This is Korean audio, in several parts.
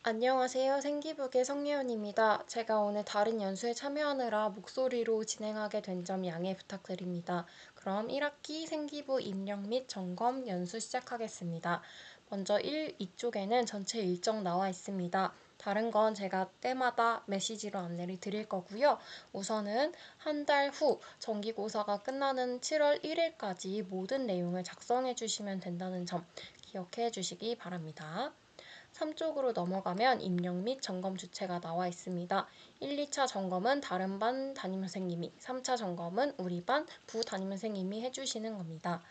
안녕하세요. 생기북의 성예원입니다. 제가 오늘 다른 연수에 참여하느라 목소리로 진행하게 된 점 양해 부탁드립니다. 그럼 1학기 생기부 입력 및 점검 연수 시작하겠습니다. 먼저 2쪽에는 전체 일정 나와 있습니다. 다른 건 제가 때마다 메시지로 안내를 드릴 거고요. 우선은 한 달 후 정기고사가 끝나는 7월 1일까지 모든 내용을 작성해 주시면 된다는 점 기억해 주시기 바랍니다. 3쪽으로 넘어가면 입력 및 점검 주체가 나와 있습니다. 1, 2차 점검은 다른 반 담임선생님이, 3차 점검은 우리 반 부담임선생님이 해주시는 겁니다.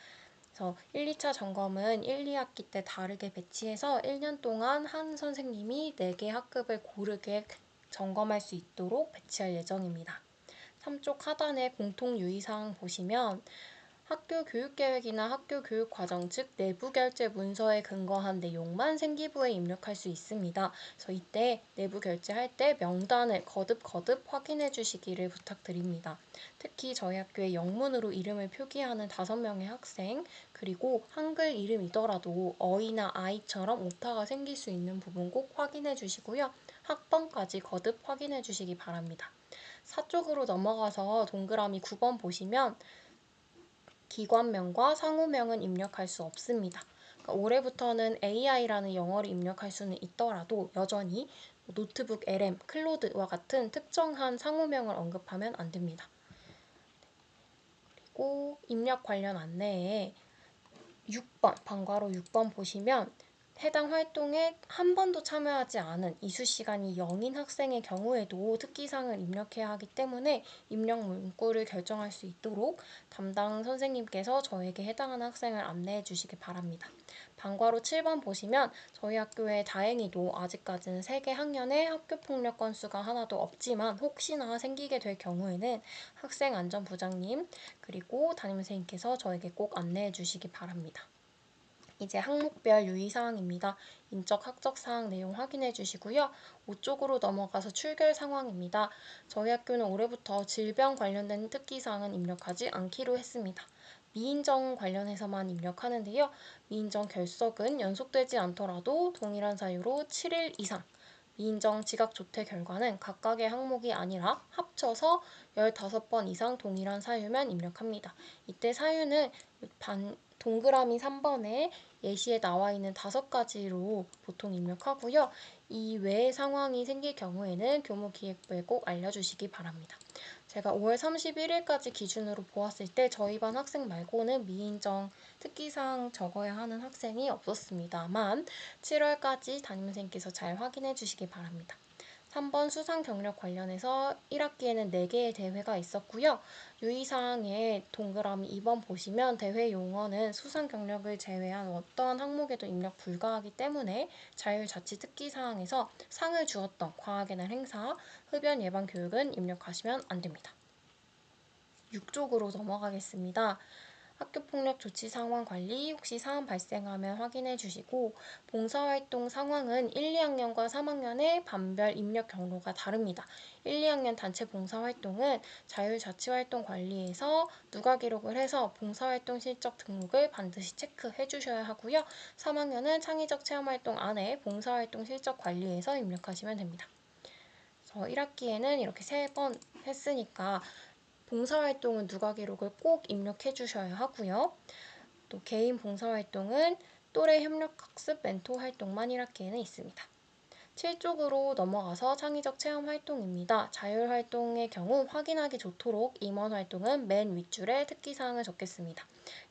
그래서 1, 2차 점검은 1, 2학기 때 다르게 배치해서 1년 동안 한 선생님이 4개 학급을 고르게 점검할 수 있도록 배치할 예정입니다. 3쪽 하단에 공통 유의사항 보시면 학교 교육계획이나 학교 교육과정 즉 내부 결제 문서에 근거한 내용만 생기부에 입력할 수 있습니다. 그래서 이때 내부 결제할 때 명단을 거듭 확인해 주시기를 부탁드립니다. 특히 저희 학교에 영문으로 이름을 표기하는 5명의 학생 그리고 한글 이름이더라도 어이나 아이처럼 오타가 생길 수 있는 부분 꼭 확인해 주시고요. 학번까지 거듭 확인해 주시기 바랍니다. 4쪽으로 넘어가서 동그라미 9번 보시면 기관명과 상호명은 입력할 수 없습니다. 그러니까 올해부터는 AI라는 영어를 입력할 수는 있더라도 여전히 노트북 LM, 클로드와 같은 특정한 상호명을 언급하면 안 됩니다. 그리고 입력 관련 안내에 6번, 방과로 6번 보시면 해당 활동에 한 번도 참여하지 않은 이수 시간이 0인 학생의 경우에도 특기사항을 입력해야 하기 때문에 입력 문구를 결정할 수 있도록 담당 선생님께서 저에게 해당하는 학생을 안내해 주시기 바랍니다. 방과로 7번 보시면 저희 학교에 다행히도 아직까지는 3개 학년에 학교폭력 건수가 하나도 없지만 혹시나 생기게 될 경우에는 학생안전부장님 그리고 담임선생님께서 저에게 꼭 안내해 주시기 바랍니다. 이제 항목별 유의사항입니다. 인적 학적 사항 내용 확인해 주시고요. 5쪽으로 넘어가서 출결 상황입니다. 저희 학교는 올해부터 질병 관련된 특기사항은 입력하지 않기로 했습니다. 미인정 관련해서만 입력하는데요. 미인정 결석은 연속되지 않더라도 동일한 사유로 7일 이상 미인정 지각조퇴 결과는 각각의 항목이 아니라 합쳐서 15번 이상 동일한 사유면 입력합니다. 이때 사유는 동그라미 3번에 예시에 나와 있는 5가지로 보통 입력하고요. 이 외의 상황이 생길 경우에는 교무기획부에 꼭 알려주시기 바랍니다. 제가 5월 31일까지 기준으로 보았을 때 저희 반 학생 말고는 미인정 특기사항 적어야 하는 학생이 없었습니다만 7월까지 담임선생님께서 잘 확인해 주시기 바랍니다. 3번 수상 경력 관련해서 1학기에는 4개의 대회가 있었고요. 유의사항에 동그라미 2번 보시면 대회 용어는 수상 경력을 제외한 어떠한 항목에도 입력 불가하기 때문에 자율자치 특기사항에서 상을 주었던 과학의 날 행사, 흡연 예방 교육은 입력하시면 안 됩니다. 6쪽으로 넘어가겠습니다. 학교폭력 조치 상황 관리 혹시 사안 발생하면 확인해 주시고 봉사활동 상황은 1, 2학년과 3학년의 반별 입력 경로가 다릅니다. 1, 2학년 단체 봉사활동은 자율자치활동 관리에서 누가 기록을 해서 봉사활동 실적 등록을 반드시 체크해 주셔야 하고요. 3학년은 창의적 체험활동 안에 봉사활동 실적 관리에서 입력하시면 됩니다. 1학기에는 이렇게 3번 했으니까 봉사활동은 누가 기록을 꼭 입력해 주셔야 하고요. 또 개인 봉사활동은 또래 협력학습 멘토 활동만 1학기에는 있습니다. 7쪽으로 넘어가서 창의적 체험활동입니다. 자율활동의 경우 확인하기 좋도록 임원활동은 맨 윗줄에 특기사항을 적겠습니다.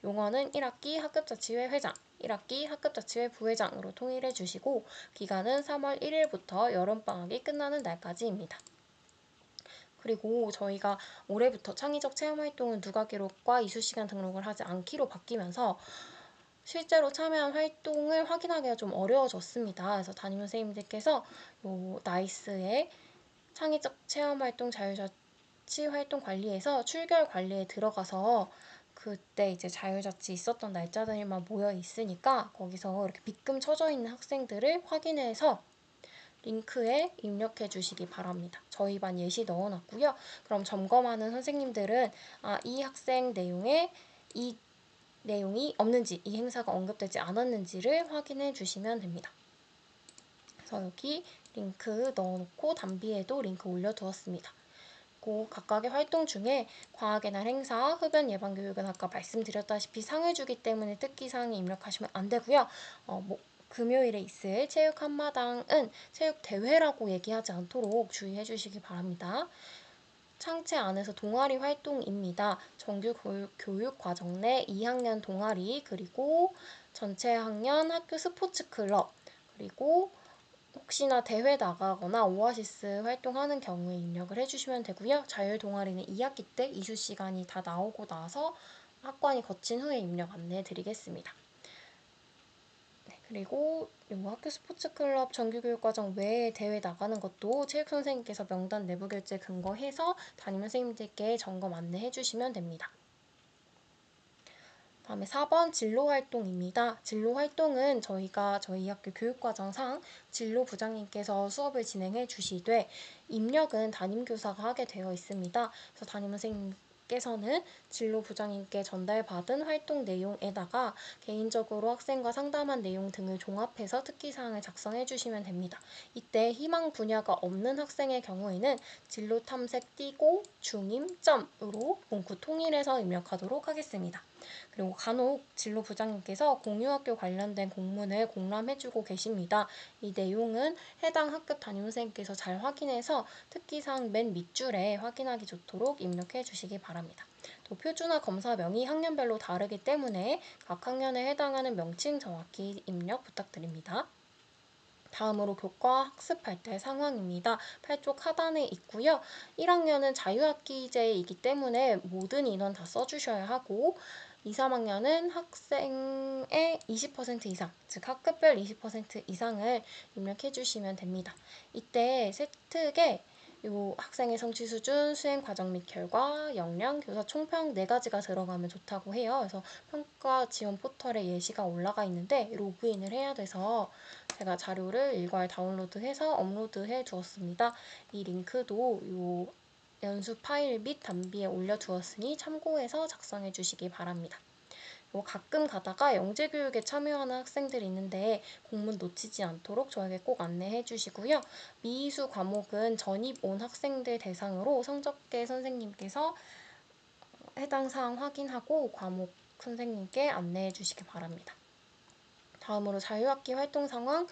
용어는 1학기 학급자치회 회장, 1학기 학급자치회 부회장으로 통일해 주시고 기간은 3월 1일부터 여름방학이 끝나는 날까지입니다. 그리고 저희가 올해부터 창의적 체험활동은 누가 기록과 이수시간 등록을 하지 않기로 바뀌면서 실제로 참여한 활동을 하기가 좀 어려워졌습니다. 그래서 담임선생님들께서 나이스의 창의적 체험활동 자율자치 활동 관리에서 출결 관리에 들어가서 그때 이제 자율자치 있었던 날짜들만 모여 있으니까 거기서 이렇게 빗금 쳐져 있는 학생들을 확인해서 링크에 입력해 주시기 바랍니다. 저희 반 예시 넣어놨고요. 그럼 점검하는 선생님들은 이 학생 내용에 이 내용이 없는지, 이 행사가 언급되지 않았는지를 확인해 주시면 됩니다. 그래서 여기 링크 넣어놓고 담비에도 링크 올려두었습니다. 그리고 각각의 활동 중에 과학의 날 행사, 흡연 예방 교육은 아까 말씀드렸다시피 상을 주기 때문에 특기사항에 입력하시면 안 되고요. 금요일에 있을 체육 한마당은 체육 대회라고 얘기하지 않도록 주의해 주시기 바랍니다. 창체 안에서 동아리 활동입니다. 정규 교육 과정 내 2학년 동아리, 그리고 전체 학년 학교 스포츠 클럽, 그리고 혹시나 대회 나가거나 오아시스 활동하는 경우에 입력을 해주시면 되고요. 자율 동아리는 2학기 때 이수 시간이 다 나오고 나서 학과니 거친 후에 입력 안내해 드리겠습니다. 그리고 학교 스포츠클럽 정규교육과정 외에 대회 나가는 것도 체육선생님께서 명단 내부 결제 근거해서 담임 선생님들께 점검 안내해 주시면 됩니다. 다음에 4번 진로활동입니다. 진로활동은 저희가 저희 학교 교육과정상 진로부장님께서 수업을 진행해 주시되 입력은 담임교사가 하게 되어 있습니다. 그래서 담임 선생님께서는 진로부장님께 전달받은 활동 내용에다가 개인적으로 학생과 상담한 내용 등을 종합해서 특기사항을 작성해 주시면 됩니다. 이때 희망 분야가 없는 학생의 경우에는 진로 탐색 띄고 중임점으로 문구 통일해서 입력하도록 하겠습니다. 그리고 간혹 진로부장님께서 공유학교 관련된 공문을 공람해주고 계십니다. 이 내용은 해당 학급 담임선생님께서 잘 확인해서 특기사항 맨 밑줄에 확인하기 좋도록 입력해 주시기 바랍니다. 또 표준화 검사명이 학년별로 다르기 때문에 각 학년에 해당하는 명칭 정확히 입력 부탁드립니다. 다음으로 교과 학습할 때 상황입니다. 8쪽 하단에 있고요. 1학년은 자유학기제이기 때문에 모든 인원 다 써주셔야 하고 2, 3학년은 학생의 20% 이상, 즉 학급별 20% 이상을 입력해 주시면 됩니다. 이때 세특에 학생의 성취 수준, 수행 과정 및 결과, 역량, 교사 총평 4가지가 들어가면 좋다고 해요. 그래서 평가 지원 포털에 예시가 올라가 있는데 로그인을 해야 돼서 제가 자료를 일괄 다운로드해서 업로드해 두었습니다. 이 링크도 연수 파일 및 담비에 올려두었으니 참고해서 작성해 주시기 바랍니다. 가끔 가다가 영재교육에 참여하는 학생들이 있는데 공문 놓치지 않도록 저에게 꼭 안내해 주시고요. 미이수 과목은 전입 온 학생들 대상으로 성적계 선생님께서 해당 사항 확인하고 과목 선생님께 안내해 주시기 바랍니다. 다음으로 자유학기 활동 상황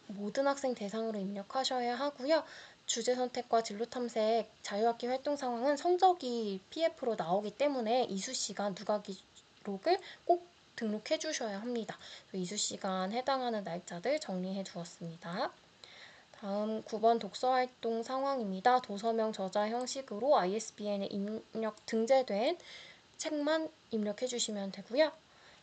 모든 학생 대상으로 입력하셔야 하고요. 주제 선택과 진로 탐색 자유학기 활동 상황은 성적이 PF로 나오기 때문에 이수 시간 누가 기록을 꼭 등록해 주셔야 합니다. 이수 시간 해당하는 날짜들 정리해 두었습니다. 다음 9번 독서활동 상황입니다. 도서명 저자 형식으로 ISBN에 입력 등재된 책만 입력해 주시면 되고요.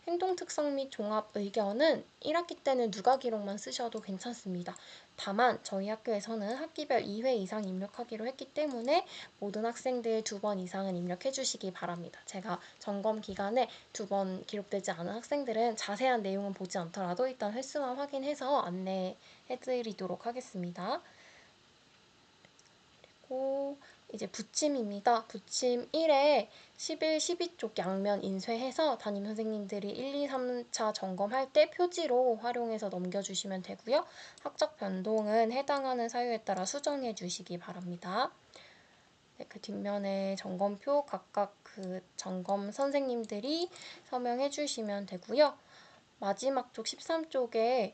행동 특성 및 종합 의견은 1학기 때는 누가 기록만 쓰셔도 괜찮습니다. 다만 저희 학교에서는 학기별 2회 이상 입력하기로 했기 때문에 모든 학생들 2번 이상은 입력해 주시기 바랍니다. 제가 점검 기간에 2번 기록되지 않은 학생들은 자세한 내용은 보지 않더라도 일단 횟수만 확인해서 안내해 드리도록 하겠습니다. 그리고 이제 부침입니다. 부침 1에 11, 12쪽 양면 인쇄해서 담임 선생님들이 1, 2, 3차 점검할 때 표지로 활용해서 넘겨주시면 되고요. 학적 변동은 해당하는 사유에 따라 수정해 주시기 바랍니다. 네, 그 뒷면에 점검표 각각 그 점검 선생님들이 서명해 주시면 되고요. 마지막 쪽 13쪽에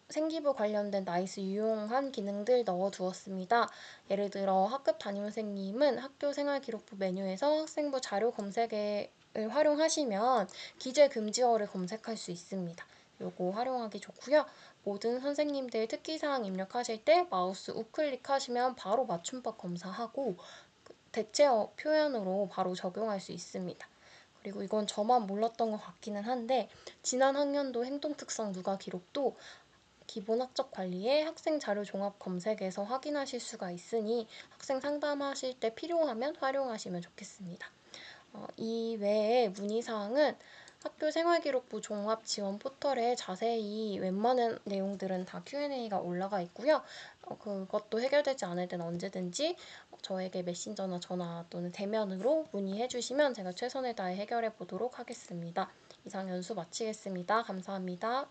생기부 관련된 나이스 유용한 기능들 넣어두었습니다. 예를 들어 학급 담임선생님은 학교생활기록부 메뉴에서 학생부 자료 검색을 활용하시면 기재 금지어를 검색할 수 있습니다. 요거 활용하기 좋고요. 모든 선생님들 특기사항 입력하실 때 마우스 우클릭하시면 바로 맞춤법 검사하고 대체어 표현으로 바로 적용할 수 있습니다. 그리고 이건 저만 몰랐던 것 같기는 한데 지난 학년도 행동특성 누가 기록도 기본 학적 관리에 학생 자료 종합 검색에서 확인하실 수가 있으니 학생 상담하실 때 필요하면 활용하시면 좋겠습니다. 이 외에 문의사항은 학교 생활기록부 종합 지원 포털에 자세히 웬만한 내용들은 다 Q&A가 올라가 있고요. 그것도 해결되지 않을 때는 언제든지 저에게 메신저나 전화 또는 대면으로 문의해 주시면 제가 최선을 다해 해결해 보도록 하겠습니다. 이상 연수 마치겠습니다. 감사합니다.